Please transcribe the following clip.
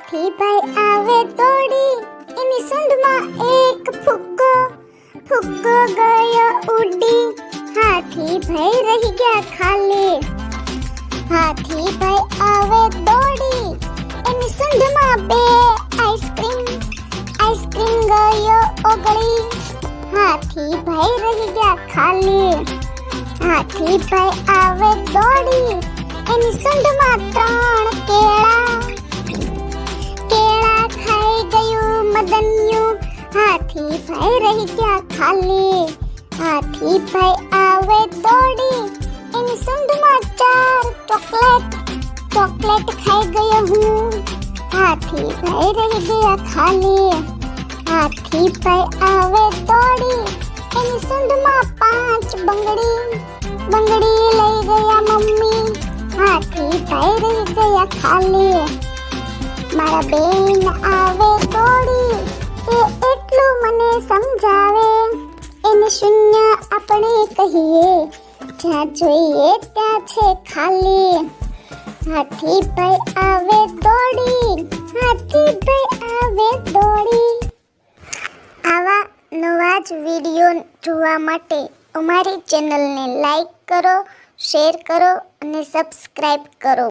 હાથીભાઈ આવે દોડી, એની સૂંઢમાં એક ફુગ્ગો, ફુગ્ગો ગયો ઉડી, હાથીભાઈ રહી ગયા ખાલી. હાથીભાઈ આવે દોડી, એની સૂંઢમાં બે આઈસ્ક્રીમ, આઈસ્ક્રીમ ગયો ઓગળી, હાથીભાઈ રહી ગયા ખાલી. હાથીભાઈ આવે દોડી, એની સૂંઢમાં ત્રણ કેળા, કેળા ખાઈ ગયું મદન્યું, હાથીભાઈ રહી ગયા ખાલી. હાથીભાઈ આવે દોડી, એની સૂંઢમાં ચાર ચોકલેટ, ચોકલેટ ખાઈ ગયો હું, હાથીભાઈ રહી ગયા ખાલી. હાથીભાઈ આવે દોડી, એની સૂંઢમાં પાંચ બંગડી, બંગડી લઈ ગયા મમ્મી, હાથીભાઈ રહી ગયા ખાલી. મારા બેન આવે દોડી, એ એટલું મને સમજાવે, એને શૂન્ય આપણે કહીએ, જ્યાં જોઈએ ત્યાં છે ખાલી. હાથીભાઈ આવે દોડી, હાથીભાઈ આવે દોડી. આવા નવા જ વિડીયો જોવા માટે અમારી ચેનલને લાઈક કરો, શેર કરો અને સબસ્ક્રાઇબ કરો.